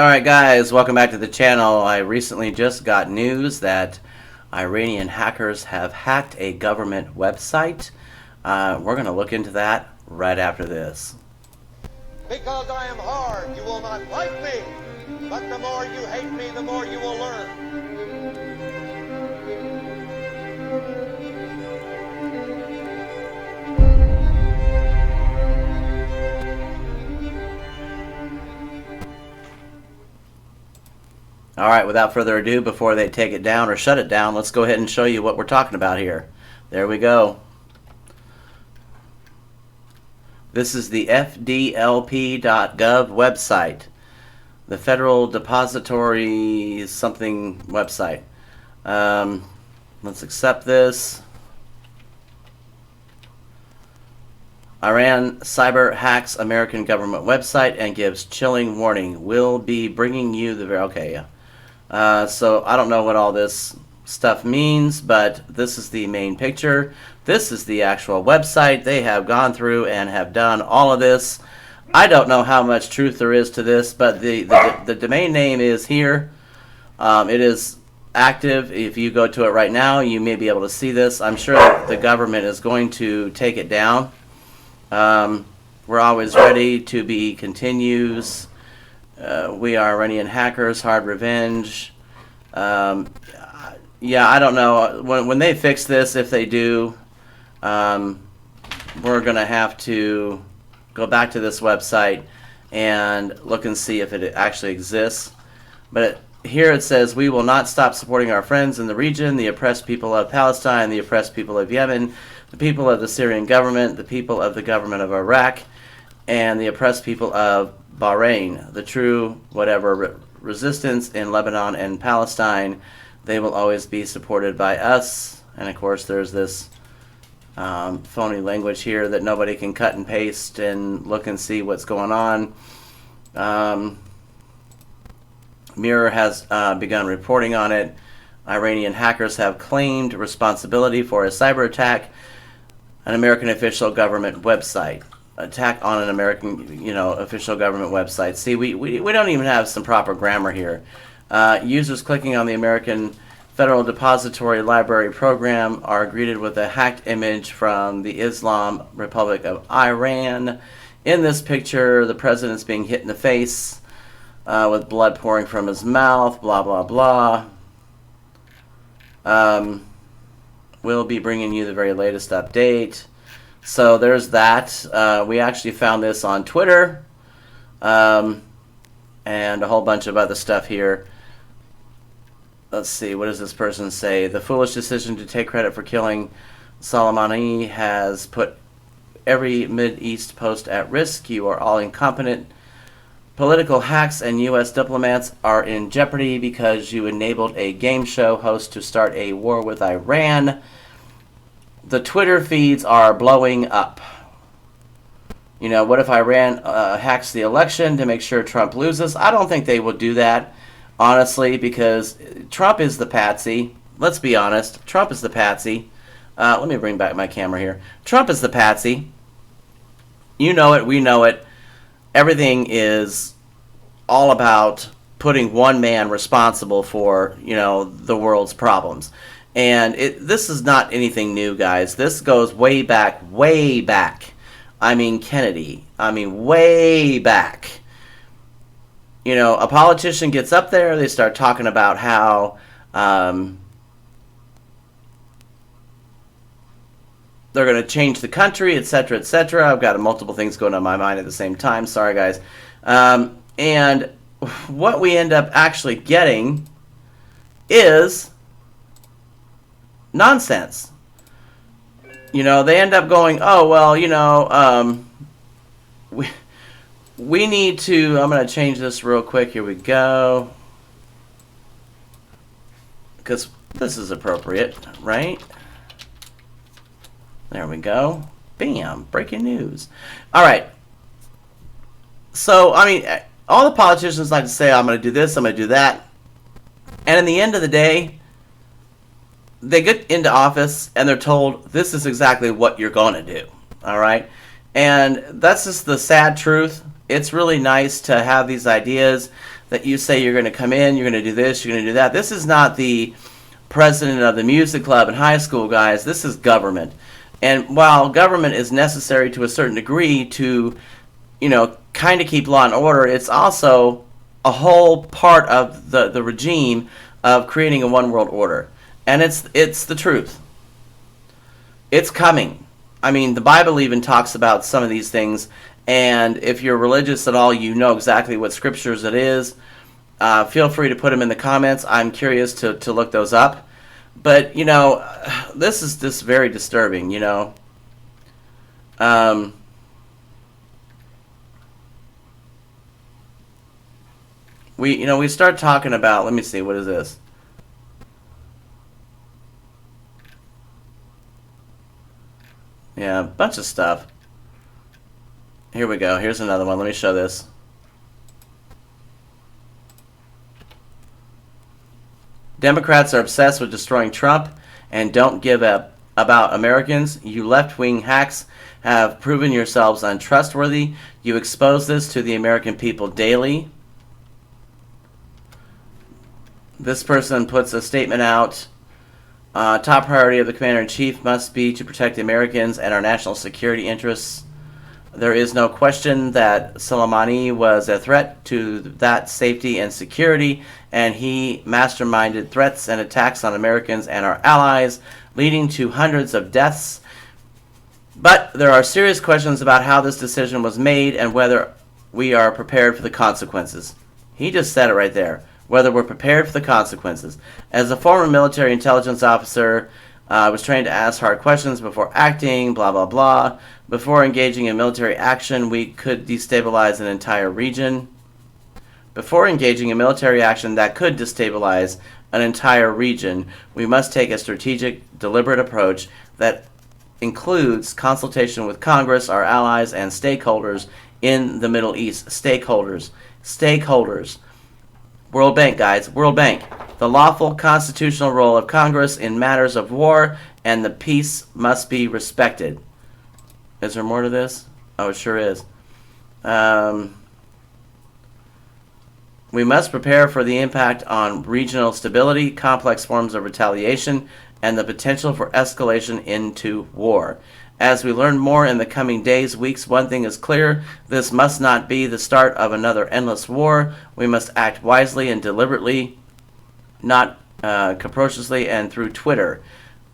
Alright guys, welcome back to the channel. I recently just got news that Iranian hackers have hacked a government website. We're going to look into that right after this. Because I am hard, you will not like me. But the more you hate me, the more you will learn. Alright, without further ado, before they take it down or shut it down, let's go ahead and show you what we're talking about here. There we go. This is the FDLP.gov website. The Federal Depository something website. Let's accept this. Iran cyber hacks American government website and gives chilling warning. We'll be bringing you the... Okay, yeah. So I don't know what all this stuff means, but this is the main picture. This is the actual website. They have gone through and have done all of this. I don't know how much truth there is to this, but the domain name is here. It is active. If you go to it right now, you may be able to see this. I'm sure that the government is going to take it down. We're always ready to be continues. We are Iranian hackers, hard revenge. Yeah, I don't know. When they fix this, if they do, we're going to have to go back to this website and look and see if it actually exists. But here it says, we will not stop supporting our friends in the region, the oppressed people of Palestine, the oppressed people of Yemen, the people of the Syrian government, the people of the government of Iraq, and the oppressed people of Bahrain, the true whatever resistance in Lebanon and Palestine. They will always be supported by us. And of course there's this phony language here that nobody can cut and paste and look and see what's going on. Mirror has begun reporting on it. Iranian hackers have claimed responsibility for a cyber attack, an American official government website. Attack on an American, official government website. See, we don't even have some proper grammar here. Users clicking on the American Federal Depository Library program are greeted with a hacked image from the Islamic Republic of Iran. In this picture, the president's being hit in the face with blood pouring from his mouth, blah, blah, blah. We'll be bringing you the very latest update. So there's that. We actually found this on Twitter and a whole bunch of other stuff here. Let's see, what does this person say? The foolish decision to take credit for killing Soleimani has put every Mideast post at risk. You are all incompetent. Political hacks and U.S. diplomats are in jeopardy because you enabled a game show host to start a war with Iran. The Twitter feeds are blowing up. What if Iran hacks the election to make sure Trump loses? I don't think they will do that, honestly, because Trump is the patsy. Let's be honest. Trump is the patsy. Let me bring back my camera here. Trump is the patsy. You know it. We know it. Everything is all about putting one man responsible for, the world's problems. And this is not anything new, guys. This goes way back, way back. I mean, Kennedy. I mean, way back. A politician gets up there, they start talking about how they're going to change the country, etc., etc. I've got multiple things going on in my mind at the same time. Sorry, guys. And what we end up actually getting is nonsense. They end up going, oh, well, we need to, I'm going to change this real quick. Here we go. Because this is appropriate, right? There we go. Bam. Breaking news. All right. So, all the politicians like to say, I'm going to do this, I'm going to do that. And in the end of the day, they get into office and they're told this is exactly what you're going to do. All right. And that's just the sad truth. It's really nice to have these ideas. that you say you're going to come in, you're going to do this, you're going to do that. This is not the president of the music club in high school, guys. This is government. And while government is necessary to a certain degree to, kind of keep law and order, it's also a whole part of the regime of creating a one world order. And it's the truth. It's coming. I mean, the Bible even talks about some of these things. And if you're religious at all, you know exactly what scriptures it is. Feel free to put them in the comments. I'm curious to look those up. But, this is just very disturbing, We start talking about, let me see, what is this? Yeah, a bunch of stuff. Here we go. Here's another one. Let me show this. Democrats are obsessed with destroying Trump and don't give up about Americans. You left-wing hacks have proven yourselves untrustworthy. You expose this to the American people daily. This person puts a statement out. Top priority of the Commander-in-Chief must be to protect the Americans and our national security interests. There is no question that Soleimani was a threat to that safety and security, and he masterminded threats and attacks on Americans and our allies, leading to hundreds of deaths. But there are serious questions about how this decision was made and whether we are prepared for the consequences. He just said it right there. Whether we're prepared for the consequences. As a former military intelligence officer, I was trained to ask hard questions before acting, blah, blah, blah. Before engaging in military action, we could destabilize an entire region. Before engaging in military action that could destabilize an entire region, we must take a strategic, deliberate approach that includes consultation with Congress, our allies, and stakeholders in the Middle East. Stakeholders. World Bank, guys. World Bank. The lawful constitutional role of Congress in matters of war and the peace must be respected. Is there more to this? Oh, it sure is. We must prepare for the impact on regional stability, complex forms of retaliation, and the potential for escalation into war. As we learn more in the coming days, weeks, one thing is clear. This must not be the start of another endless war. We must act wisely and deliberately, not capriciously and through Twitter.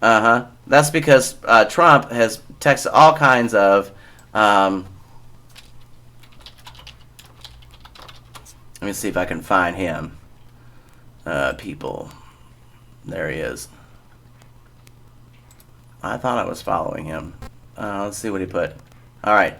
That's because Trump has texted all kinds of... let me see if I can find him. People. There he is. I thought I was following him. Let's see what he put. Alright.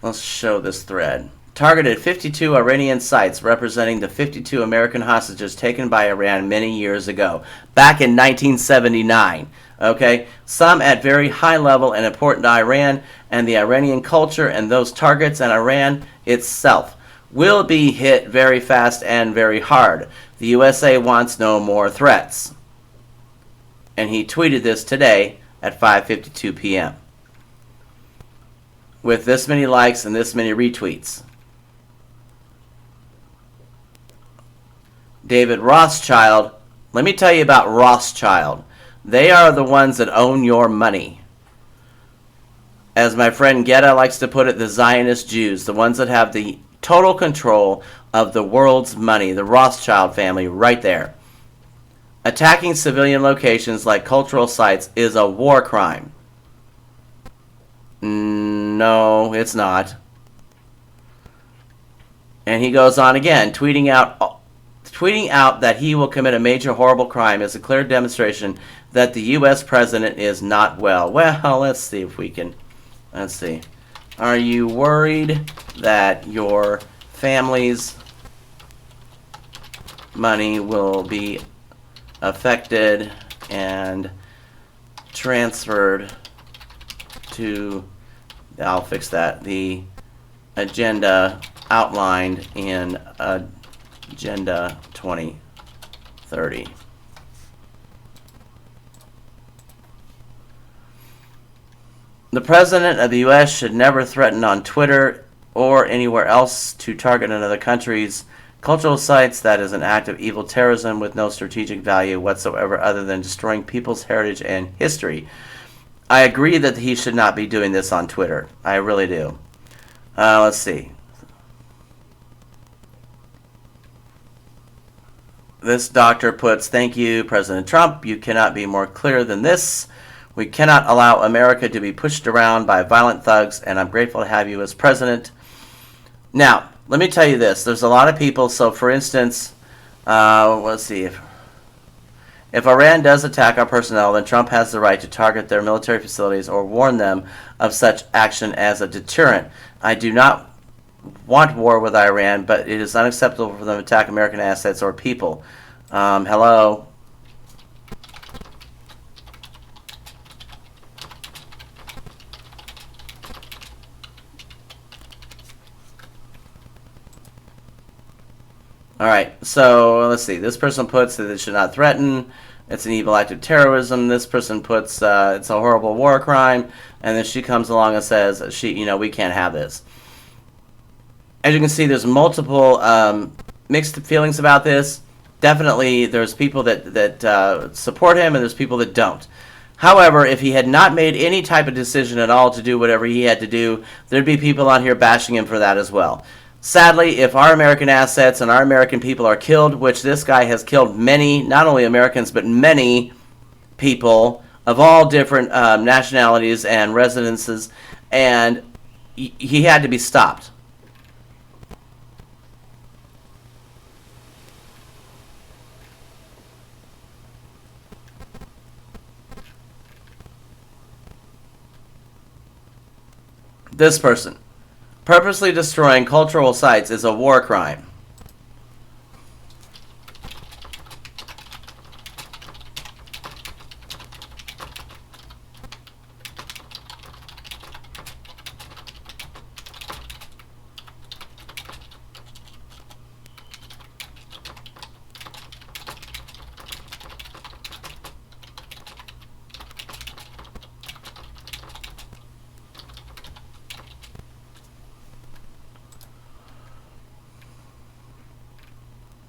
Let's show this thread. Targeted 52 Iranian sites representing the 52 American hostages taken by Iran many years ago. Back in 1979. Okay? Some at very high level and important to Iran and the Iranian culture, and those targets and Iran itself will be hit very fast and very hard. The USA wants no more threats. And he tweeted this today at 5:52 p.m. with this many likes and this many retweets. David Rothschild, let me tell you about Rothschild. They are the ones that own your money. As my friend Geta likes to put it, the Zionist Jews, the ones that have the total control of the world's money, the Rothschild family right there. Attacking civilian locations like cultural sites is a war crime. No, it's not. And he goes on again, tweeting out that he will commit a major horrible crime is a clear demonstration that the U.S. president is not well. Well, let's see if we can. Let's see. Are you worried that your family's money will be affected and transferred to, I'll fix that, the agenda outlined in Agenda 2030. The President of the U.S. should never threaten on Twitter or anywhere else to target another country's Cultural sites, that is an act of evil terrorism with no strategic value whatsoever other than destroying people's heritage and history. I agree that he should not be doing this on Twitter. I really do. Let's see. This doctor puts, thank you, President Trump. You cannot be more clear than this. We cannot allow America to be pushed around by violent thugs, and I'm grateful to have you as president. Now, let me tell you this. There's a lot of people. So, for instance, let's see. If Iran does attack our personnel, then Trump has the right to target their military facilities or warn them of such action as a deterrent. I do not want war with Iran, but it is unacceptable for them to attack American assets or people. Hello? Alright, so let's see. This person puts that it should not threaten. It's an evil act of terrorism. This person puts it's a horrible war crime. And then she comes along and says, we can't have this. As you can see, there's multiple mixed feelings about this. Definitely, there's people that support him and there's people that don't. However, if he had not made any type of decision at all to do whatever he had to do, there'd be people on here bashing him for that as well. Sadly, if our American assets and our American people are killed, which this guy has killed many, not only Americans, but many people of all different nationalities and residences, and he had to be stopped. This person. Purposely destroying cultural sites is a war crime.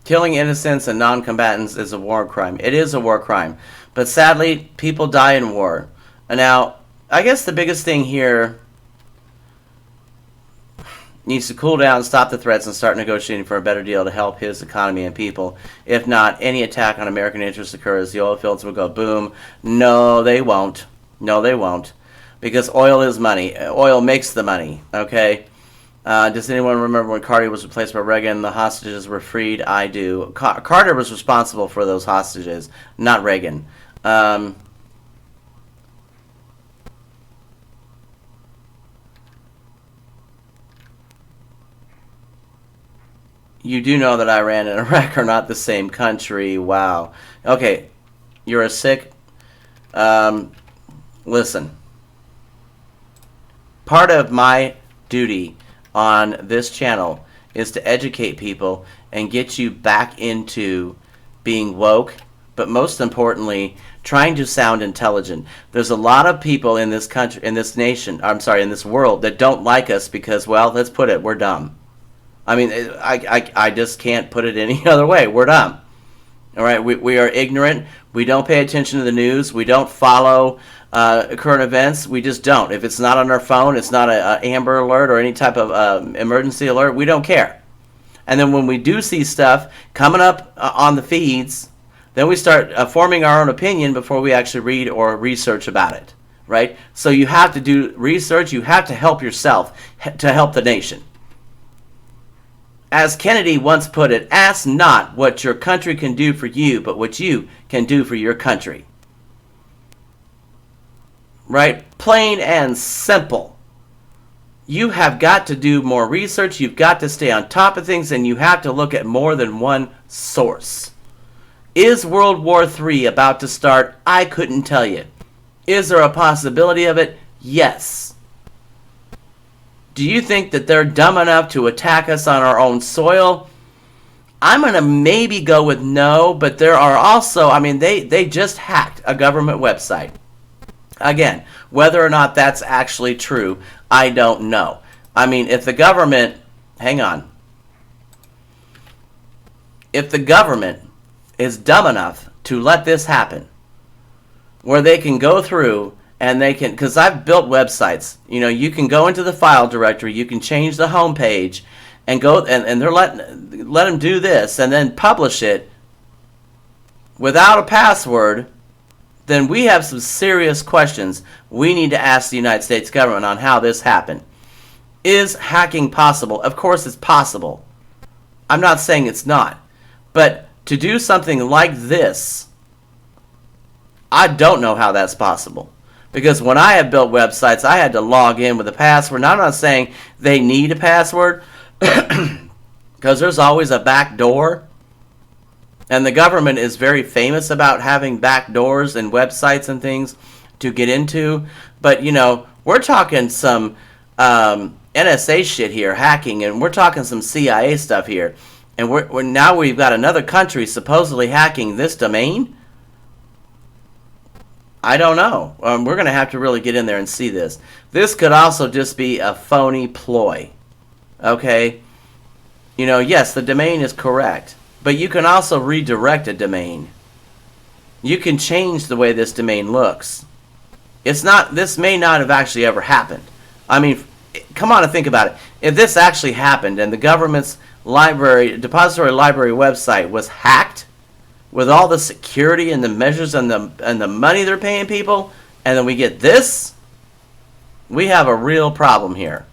Killing innocents and non-combatants is a war crime. It is a war crime. But sadly, people die in war. And now, I guess the biggest thing here needs to cool down, stop the threats, and start negotiating for a better deal to help his economy and people. If not, any attack on American interests occurs, the oil fields will go boom. No, they won't. No, they won't. Because oil is money. Oil makes the money, okay? Does anyone remember when Carter was replaced by Reagan, the hostages were freed? I do. Carter was responsible for those hostages, not Reagan. You do know that Iran and Iraq are not the same country. Wow. Okay, you're a sick. Listen. Part of my duty on this channel is to educate people and get you back into being woke, but most importantly, trying to sound intelligent. There's a lot of people in this country, in this nation, I'm sorry, in this world that don't like us because, well, let's put it, we're dumb. I mean, I just can't put it any other way. We're dumb. All right, we are ignorant. We don't pay attention to the news. We don't follow current events. We just don't. If it's not on our phone, it's not an Amber Alert or any type of emergency alert, we don't care. And then when we do see stuff coming up on the feeds, then we start forming our own opinion before we actually read or research about it, right? So you have to do research. You have to help yourself to help the nation. As Kennedy once put it, ask not what your country can do for you, but what you can do for your country. Right? Plain and simple. You have got to do more research. You've got to stay on top of things, and you have to look at more than one source. Is World War III about to start? I couldn't tell you. Is there a possibility of it? Yes. Do you think that they're dumb enough to attack us on our own soil? I'm going to maybe go with no, but there are also, I mean, they just hacked a government website. Again, whether or not that's actually true, I don't know. I mean, if the government, hang on. if the government is dumb enough to let this happen, where they can go through and they can, because I've built websites, you can go into the file directory, you can change the home page, and go and they're let them do this and then publish it without a password, then we have some serious questions we need to ask the United States government on how this happened. Is hacking possible? Of course it's possible. I'm not saying it's not. But to do something like this, I don't know how that's possible. Because when I have built websites, I had to log in with a password. Now, I'm not saying they need a password, because there's always a back door. And the government is very famous about having back doors and websites and things to get into. But, we're talking some NSA shit here, hacking, and we're talking some CIA stuff here. And now we've got another country supposedly hacking this domain? I don't know. We're going to have to really get in there and see this. This could also just be a phony ploy. Okay? Yes, the domain is correct. But you can also redirect a domain. You can change the way this domain looks. This may not have actually ever happened. I mean, come on and think about it. If this actually happened and the government's depository library website was hacked with all the security and the measures and the money they're paying people, and then we get this, we have a real problem here.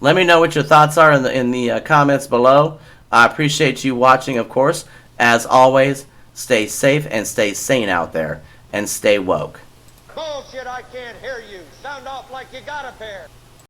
Let me know what your thoughts are in the comments below. I appreciate you watching, of course. As always, stay safe and stay sane out there, and stay woke. Bullshit, I can't hear you. Sound off like you got a pair.